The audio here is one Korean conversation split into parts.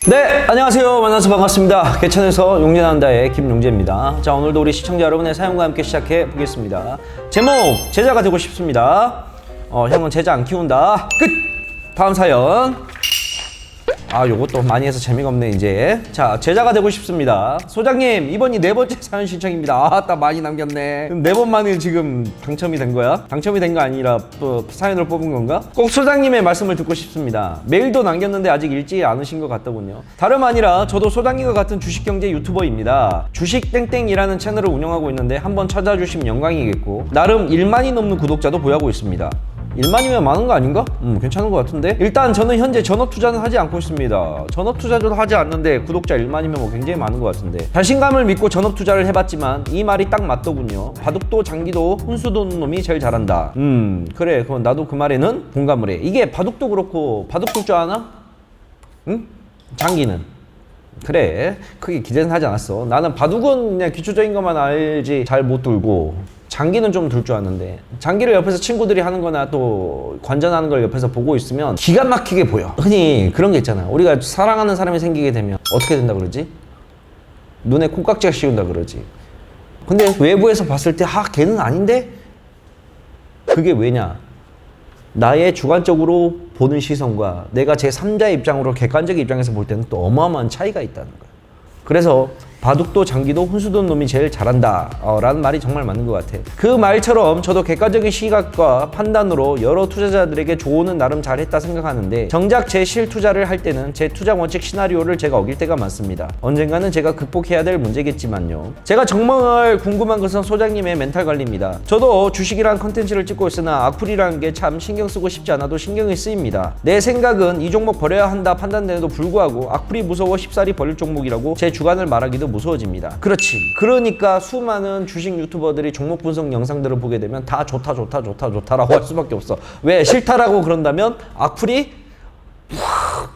네, 안녕하세요. 만나서 반갑습니다. 개천에서 용재난다의 김용재입니다. 자, 오늘도 우리 시청자 여러분의 사연과 함께 시작해 보겠습니다. 제목, 제자가 되고 싶습니다. 형은 제자 안 키운다. 끝! 다음 사연. 요것도 많이 해서 재미가 없네, 이제. 자, 제자가 되고 싶습니다. 소장님, 이번이 4번째 사연 신청입니다. 아따, 많이 남겼네. 4번 만에 지금 당첨이 된 거야? 당첨이 된 거 아니라 또 사연을 뽑은 건가? 꼭 소장님의 말씀을 듣고 싶습니다. 메일도 남겼는데 아직 읽지 않으신 것 같더군요. 다름 아니라 저도 소장님과 같은 주식경제 유튜버입니다. 주식땡땡이라는 채널을 운영하고 있는데 한번 찾아주시면 영광이겠고, 나름 1만이 넘는 구독자도 보유하고 있습니다. 1만이면 많은 거 아닌가? 괜찮은 것 같은데? 일단 저는 현재 전업 투자는 하지 않고 있습니다. 전업 투자도 하지 않는데 구독자 1만이면 뭐 굉장히 많은 것 같은데, 자신감을 믿고 전업 투자를 해봤지만 이 말이 딱 맞더군요. 바둑도 장기도 훈수 도는 놈이 제일 잘한다. 그래, 그럼 나도 그 말에는 공감을 해. 이게 바둑도 그렇고, 바둑 둘 줄 아나? 응? 장기는? 그래, 크게 기대는 하지 않았어. 나는 바둑은 그냥 기초적인 것만 알지 잘 못 돌고, 장기는 좀 둘 줄 아는데, 장기를 옆에서 친구들이 하는 거나 또 관전하는 걸 옆에서 보고 있으면 기가 막히게 보여. 흔히 그런 게 있잖아. 우리가 사랑하는 사람이 생기게 되면 어떻게 된다 그러지? 눈에 콩깍지가 씌운다 그러지. 근데 외부에서 봤을 때 걔는 아닌데? 그게 왜냐? 나의 주관적으로 보는 시선과 내가 제3자의 입장으로 객관적인 입장에서 볼 때는 또 어마어마한 차이가 있다는 거야. 그래서 바둑도 장기도 훈수 도는 놈이 제일 잘한다 라는 말이 정말 맞는 것 같아. 그 말처럼 저도 객관적인 시각과 판단으로 여러 투자자들에게 조언은 나름 잘했다 생각하는데, 정작 제 실투자를 할 때는 제 투자 원칙 시나리오를 제가 어길 때가 많습니다. 언젠가는 제가 극복해야 될 문제겠지만요. 제가 정말 궁금한 것은 소장님의 멘탈 관리입니다. 저도 주식이란 컨텐츠를 찍고 있으나 악플이라는 게 참 신경 쓰고 싶지 않아도 신경이 쓰입니다. 내 생각은 이 종목 버려야 한다 판단되는데도 불구하고 악플이 무서워 쉽사리 버릴 종목이라고 제 주관을 말하기도 무서워집니다. 그렇지. 그러니까 수많은 주식 유튜버들이 종목 분석 영상들을 보게 되면 다 좋다라고 할 수밖에 없어. 왜? 싫다라고 그런다면 악플이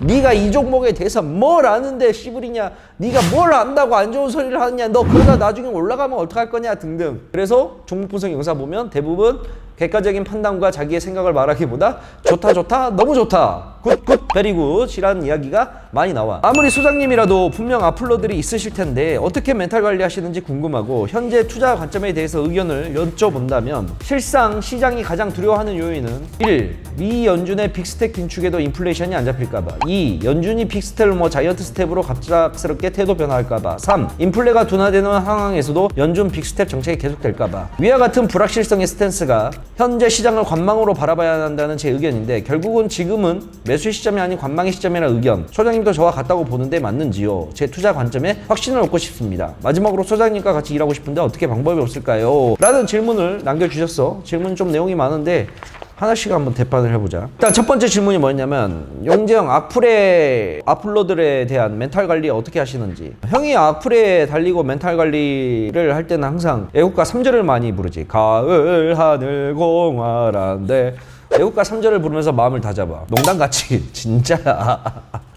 네가 이 종목에 대해서 뭘 아는데 씨부리냐, 네가 뭘 안다고 안 좋은 소리를 하느냐, 너 그러다 나중에 올라가면 어떡할 거냐 등등. 그래서 종목 분석 영상 보면 대부분 객관적인 판단과 자기의 생각을 말하기보다 좋다, 너무 좋다, 굿, 베리굿 이라는 이야기가 많이 나와. 아무리 소장님이라도 분명 악플러들이 있으실 텐데 어떻게 멘탈 관리하시는지 궁금하고, 현재 투자 관점에 대해서 의견을 여쭤본다면 실상 시장이 가장 두려워하는 요인은 1. 미 연준의 빅스텝 긴축에도 인플레이션이 안 잡힐까봐. 2. 연준이 빅스텝을 자이언트 스텝으로 갑작스럽게 태도 변화할까봐. 3. 인플레가 둔화되는 상황에서도 연준 빅스텝 정책이 계속될까봐. 위와 같은 불확실성의 스탠스가 현재 시장을 관망으로 바라봐야 한다는 제 의견인데, 결국은 지금은 매수 시점이 아닌 관망의 시점이라는 의견, 소장님도 저와 같다고 보는데 맞는지요? 제 투자 관점에 확신을 얻고 싶습니다. 마지막으로 소장님과 같이 일하고 싶은데 어떻게 방법이 없을까요? 라는 질문을 남겨주셨어. 질문 좀 내용이 많은데 하나씩 한번 대판을 해보자. 일단 첫 번째 질문이 뭐였냐면, 용재형 악플러들에 대한 멘탈 관리 어떻게 하시는지. 형이 악플에 달리고 멘탈 관리를 할 때는 항상 애국가 3절을 많이 부르지. 가을 하늘 공활한데 애국가 3절을 부르면서 마음을 다잡아. 농담같이 진짜야.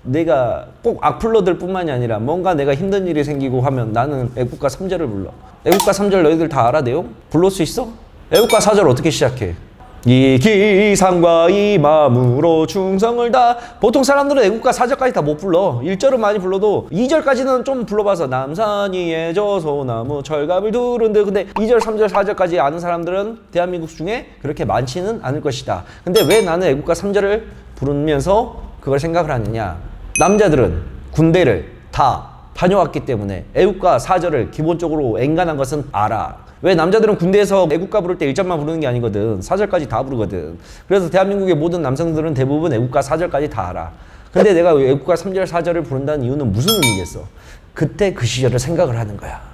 내가 꼭 악플러들 뿐만이 아니라 뭔가 내가 힘든 일이 생기고 하면 나는 애국가 3절을 불러. 애국가 3절 너희들 다 알아, 내용? 불러올 수 있어? 애국가 4절 어떻게 시작해? 이 기상과 이 마음으로 충성을 다. 보통 사람들은 애국가 4절까지 다 못 불러. 1절은 많이 불러도 2절까지는 좀 불러봐서 남산 위에 저 소나무 철갑을 두른데, 근데 2절, 3절, 4절까지 아는 사람들은 대한민국 중에 그렇게 많지는 않을 것이다. 근데 왜 나는 애국가 3절을 부르면서 그걸 생각을 하느냐? 남자들은 군대를 다 다녀왔기 때문에 애국가 4절을 기본적으로 앵간한 것은 알아. 왜? 남자들은 군대에서 애국가 부를 때 1절만 부르는 게 아니거든. 4절까지 다 부르거든. 그래서 대한민국의 모든 남성들은 대부분 애국가 4절까지 다 알아. 근데 내가 애국가 3절, 4절을 부른다는 이유는 무슨 의미겠어? 그때 그 시절을 생각을 하는 거야.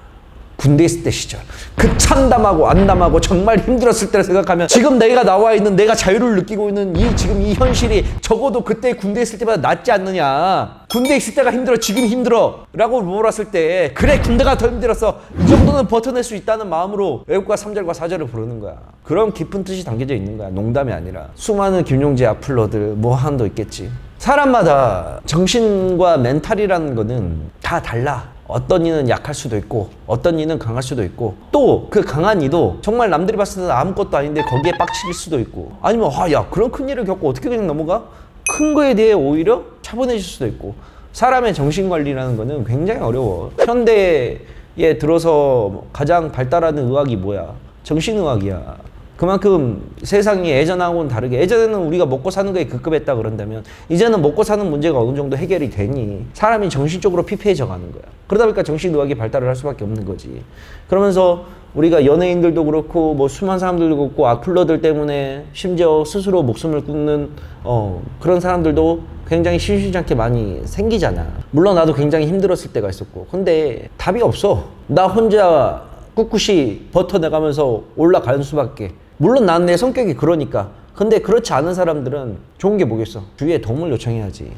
군대 있을 때 시절, 그 참담하고 안담하고 정말 힘들었을 때를 생각하면 지금 내가 나와 있는, 내가 자유를 느끼고 있는 지금 이 현실이 적어도 그때 군대 있을 때보다 낫지 않느냐. 군대 있을 때가 힘들어, 지금 힘들어 라고 물었을 때, 그래 군대가 더 힘들었어, 이 정도는 버텨낼 수 있다는 마음으로 애국가 3절과 4절을 부르는 거야. 그런 깊은 뜻이 담겨져 있는 거야. 농담이 아니라. 수많은 김용재 악플러들 뭐 한도 있겠지. 사람마다 정신과 멘탈이라는 거는 다 달라. 어떤 이는 약할 수도 있고 어떤 이는 강할 수도 있고, 또 그 강한 이도 정말 남들이 봤을 때는 아무것도 아닌데 거기에 빡칠 수도 있고, 아니면 야 그런 큰 일을 겪고 어떻게 그냥 넘어가? 큰 거에 대해 오히려 차분해질 수도 있고, 사람의 정신관리라는 거는 굉장히 어려워. 현대에 들어서 가장 발달하는 의학이 뭐야? 정신의학이야. 그만큼 세상이 예전하고는 다르게, 예전에는 우리가 먹고 사는 거에 급급했다 그런다면 이제는 먹고 사는 문제가 어느 정도 해결이 되니 사람이 정신적으로 피폐해져 가는 거야. 그러다 보니까 정신의학이 발달을 할 수밖에 없는 거지. 그러면서 우리가 연예인들도 그렇고 뭐 수많은 사람들도 그렇고 악플러들 때문에 심지어 스스로 목숨을 끊는 그런 사람들도 굉장히 심심치 않게 많이 생기잖아. 물론 나도 굉장히 힘들었을 때가 있었고. 근데 답이 없어. 나 혼자 꿋꿋이 버텨내가면서 올라가는 수밖에. 물론 난 내 성격이 그러니까. 근데 그렇지 않은 사람들은 좋은 게 뭐겠어? 주위에 도움을 요청해야지.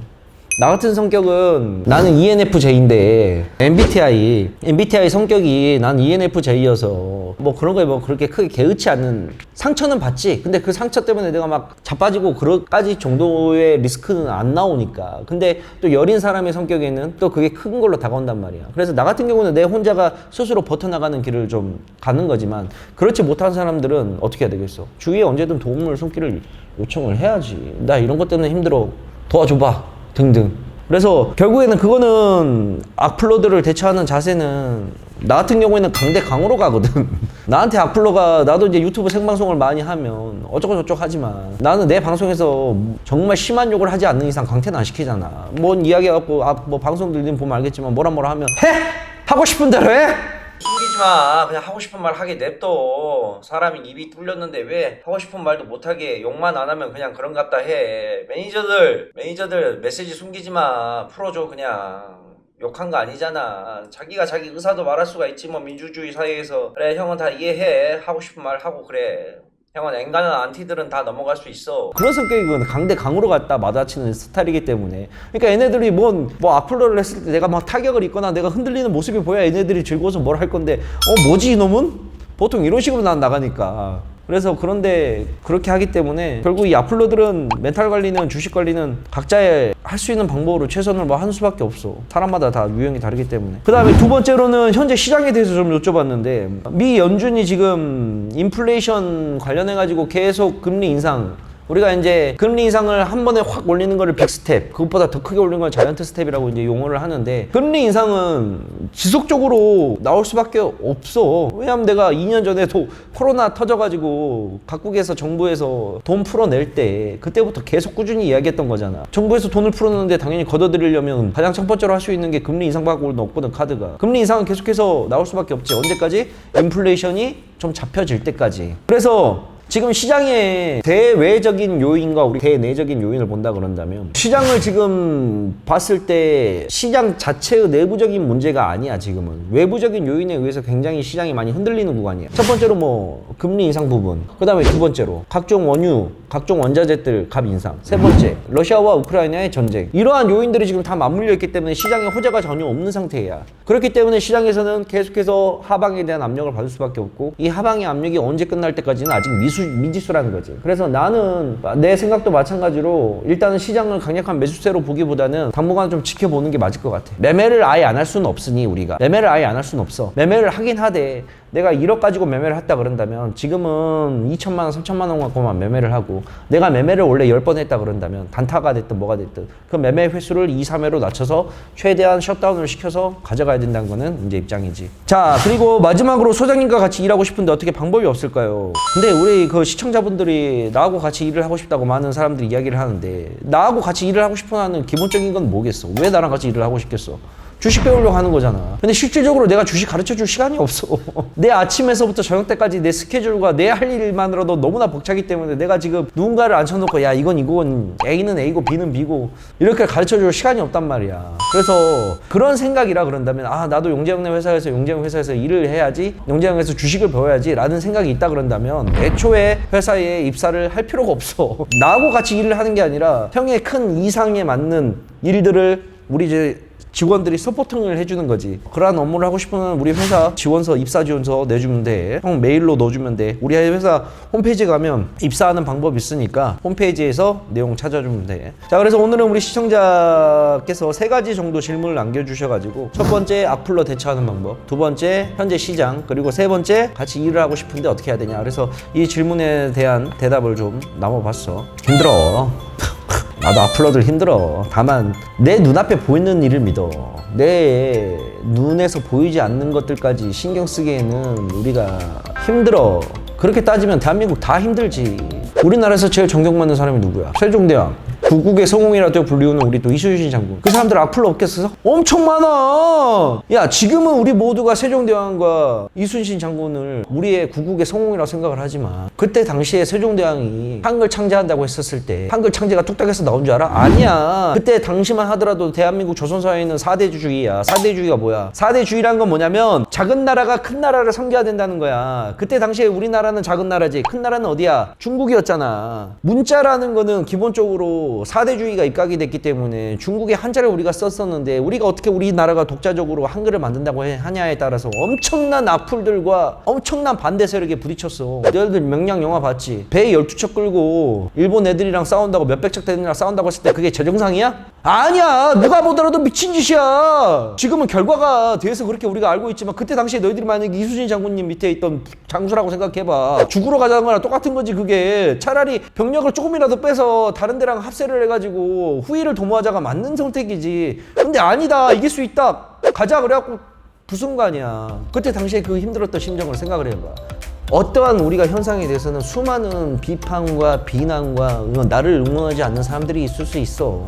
나 같은 성격은 나는 ENFJ인데 MBTI 성격이 난 ENFJ여서 뭐 그런 거에 뭐 그렇게 크게 개의치 않는, 상처는 받지. 근데 그 상처 때문에 내가 막 자빠지고 그럴까지 정도의 리스크는 안 나오니까. 근데 또 여린 사람의 성격에는 또 그게 큰 걸로 다가온단 말이야. 그래서 나 같은 경우는 내 혼자가 스스로 버텨나가는 길을 좀 가는 거지만, 그렇지 못한 사람들은 어떻게 해야 되겠어? 주위에 언제든 도움을 손길을 요청을 해야지. 나 이런 것 때문에 힘들어, 도와줘봐 등등. 그래서 결국에는 그거는 악플러들을 대처하는 자세는 나 같은 경우에는 강대강으로 가거든. 나한테 악플러가, 나도 이제 유튜브 생방송을 많이 하면 어쩌고저쩌고 하지만 나는 내 방송에서 정말 심한 욕을 하지 않는 이상 강퇴는 안 시키잖아. 뭔 이야기해갖고 뭐 방송들 보면 알겠지만 뭐라 하면 해! 하고 싶은 대로 해! 숨기지 마. 그냥 하고 싶은 말 하게 냅둬. 사람이 입이 뚫렸는데 왜 하고 싶은 말도 못하게, 욕만 안 하면 그냥 그런 같다 해. 매니저들 메시지 숨기지 마. 풀어줘. 그냥 욕한 거 아니잖아. 자기가 자기 의사도 말할 수가 있지 뭐, 민주주의 사회에서. 그래, 형은 다 이해해. 하고 싶은 말 하고. 그래, 형은 엔간한 안티들은 다 넘어갈 수 있어. 그런 성격이거든. 강대강으로 갖다 맞아치는 스타일이기 때문에. 그러니까 얘네들이 뭐 악플러를 했을 때 내가 막 타격을 입거나 내가 흔들리는 모습이 보여야 얘네들이 즐거워서 뭘 할 건데, 뭐지 이놈은? 보통 이런 식으로 난 나가니까. 그래서 그런데 그렇게 하기 때문에 결국 이 악플러들은 멘탈 관리는, 주식 관리는 각자의 할 수 있는 방법으로 최선을 뭐 하는 수밖에 없어. 사람마다 다 유형이 다르기 때문에. 그 다음에 두 번째로는 현재 시장에 대해서 좀 여쭤봤는데, 미 연준이 지금 인플레이션 관련해가지고 계속 금리 인상, 우리가 이제 금리 인상을 한 번에 확 올리는 거를 빅스텝, 그것보다 더 크게 올리는 걸 자이언트 스텝이라고 이제 용어를 하는데, 금리 인상은 지속적으로 나올 수밖에 없어. 왜냐면 내가 2년 전에도 코로나 터져가지고 각국에서 정부에서 돈 풀어낼 때 그때부터 계속 꾸준히 이야기했던 거잖아. 정부에서 돈을 풀어내는데 당연히 걷어들이려면 가장 첫 번째로 할 수 있는 게 금리 인상 밖으로는 없거든, 카드가. 금리 인상은 계속해서 나올 수밖에 없지. 언제까지? 인플레이션이 좀 잡혀질 때까지. 그래서 지금 시장의 대외적인 요인과 우리 대내적인 요인을 본다 그런다면, 시장을 지금 봤을 때 시장 자체의 내부적인 문제가 아니야. 지금은 외부적인 요인에 의해서 굉장히 시장이 많이 흔들리는 구간이야. 첫 번째로 뭐 금리 인상 부분, 그 다음에 두 번째로 각종 원유, 각종 원자재들 값 인상, 세 번째 러시아와 우크라이나의 전쟁. 이러한 요인들이 지금 다 맞물려 있기 때문에 시장에 호재가 전혀 없는 상태야. 그렇기 때문에 시장에서는 계속해서 하방에 대한 압력을 받을 수밖에 없고, 이 하방의 압력이 언제 끝날 때까지는 아직 미지수라는 거지. 그래서 나는 내 생각도 마찬가지로 일단은 시장을 강력한 매수세로 보기보다는 당분간 좀 지켜보는 게 맞을 것 같아. 매매를 아예 안 할 수는 없으니, 우리가 매매를 아예 안 할 수는 없어. 매매를 하긴 하되, 내가 1억 가지고 매매를 했다 그런다면 지금은 2천만 원, 3천만 원 갖고만 매매를 하고, 내가 매매를 원래 10번 했다 그런다면 단타가 됐든 뭐가 됐든 그 매매 횟수를 2, 3회로 낮춰서 최대한 셧다운을 시켜서 가져가야 된다는 거는 이제 입장이지. 자, 그리고 마지막으로 소장님과 같이 일하고 싶은데 어떻게 방법이 없을까요? 근데 우리 그 시청자분들이 나하고 같이 일을 하고 싶다고 많은 사람들이 이야기를 하는데, 나하고 같이 일을 하고 싶어 하는 기본적인 건 뭐겠어? 왜 나랑 같이 일을 하고 싶겠어? 주식 배우려고 하는 거잖아. 근데 실질적으로 내가 주식 가르쳐줄 시간이 없어. 내 아침에서부터 저녁 때까지 내 스케줄과 내 할 일만으로도 너무나 벅차기 때문에 내가 지금 누군가를 앉혀놓고 야 이건 A는 A고 B는 B고 이렇게 가르쳐줄 시간이 없단 말이야. 그래서 그런 생각이라 그런다면, 나도 용재형네 회사에서 용재형 회사에서 일을 해야지, 용재형에서 주식을 배워야지 라는 생각이 있다 그런다면 애초에 회사에 입사를 할 필요가 없어. 나하고 같이 일을 하는 게 아니라 형의 큰 이상에 맞는 일들을 우리 이제 직원들이 서포팅을 해주는 거지. 그러한 업무를 하고 싶으면 우리 회사 지원서, 입사 지원서 내주면 돼. 형 메일로 넣어주면 돼. 우리 회사 홈페이지 가면 입사하는 방법이 있으니까 홈페이지에서 내용 찾아주면 돼. 자, 그래서 오늘은 우리 시청자께서 3가지 정도 질문을 남겨주셔가지고, 첫 번째 악플러 대처하는 방법, 두 번째 현재 시장, 그리고 세 번째 같이 일을 하고 싶은데 어떻게 해야 되냐. 그래서 이 질문에 대한 대답을 좀 남아봤어. 힘들어. 나도 앞으로들 힘들어. 다만 내 눈앞에 보이는 일을 믿어. 내 눈에서 보이지 않는 것들까지 신경 쓰기에는 우리가 힘들어. 그렇게 따지면 대한민국 다 힘들지. 우리나라에서 제일 존경받는 사람이 누구야? 세종대왕. 구국의 성공이라도 불리우는 우리 또 이순신 장군. 그 사람들 악플로 없겠어? 엄청 많아. 야, 지금은 우리 모두가 세종대왕과 이순신 장군을 우리의 구국의 성공이라고 생각을 하지만 그때 당시에 세종대왕이 한글 창제한다고 했었을 때 한글 창제가 뚝딱해서 나온 줄 알아? 아니야. 그때 당시만 하더라도 대한민국 조선사회는 4대주의야. 4대주의가 뭐야? 4대주의란 건 뭐냐면 작은 나라가 큰 나라를 섬겨야 된다는 거야. 그때 당시에 우리나라는 작은 나라지. 큰 나라는 어디야? 중국이었잖아. 문자라는 거는 기본적으로 4대주의가 입각이 됐기 때문에 중국의 한자를 우리가 썼었는데 우리가 어떻게 우리나라가 독자적으로 한글을 만든다고 하냐에 따라서 엄청난 악플들과 엄청난 반대 세력에 부딪혔어. 너희들 명량 영화 봤지? 배에 12척 끌고 일본 애들이랑 싸운다고 몇백 척 애들이랑 싸운다고 했을 때 그게 제정상이야? 아니야. 누가 보더라도 미친 짓이야. 지금은 결과가 돼서 그렇게 우리가 알고 있지만 그때 당시에 너희들이 만약에 이순신 장군님 밑에 있던 장수라고 생각해봐. 죽으러 가자는 거랑 똑같은 거지. 그게 차라리 병력을 조금이라도 빼서 다른 데랑 합세를 해가지고 후위를 도모하자가 맞는 선택이지. 근데 아니다. 이길 수 있다. 가자 그래갖고 부순 거 아니야. 그때 당시에 그 힘들었던 심정을 생각을 해봐. 어떠한 우리가 현상에 대해서는 수많은 비판과 비난과 나를 응원하지 않는 사람들이 있을 수 있어.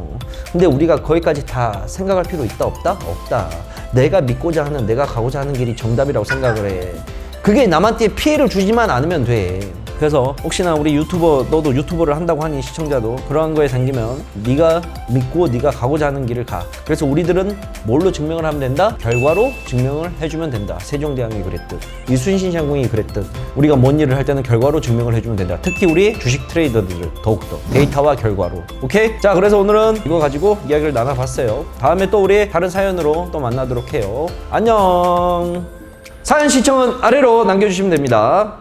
근데 우리가 거기까지 다 생각할 필요 있다 없다? 없다. 내가 믿고자 하는, 내가 가고자 하는 길이 정답이라고 생각을 해. 그게 남한테 피해를 주지만 않으면 돼. 그래서 혹시나 우리 유튜버, 너도 유튜버를 한다고 하니 시청자도 그러한 거에 생기면 네가 믿고 네가 가고자 하는 길을 가. 그래서 우리들은 뭘로 증명을 하면 된다? 결과로 증명을 해주면 된다. 세종대왕이 그랬듯 이순신 장군이 그랬듯 우리가 뭔 일을 할 때는 결과로 증명을 해주면 된다. 특히 우리 주식 트레이더들 더욱더 데이터와 결과로. 오케이? 자, 그래서 오늘은 이거 가지고 이야기를 나눠봤어요. 다음에 또 우리 다른 사연으로 또 만나도록 해요. 안녕. 사연 시청은 아래로 남겨주시면 됩니다.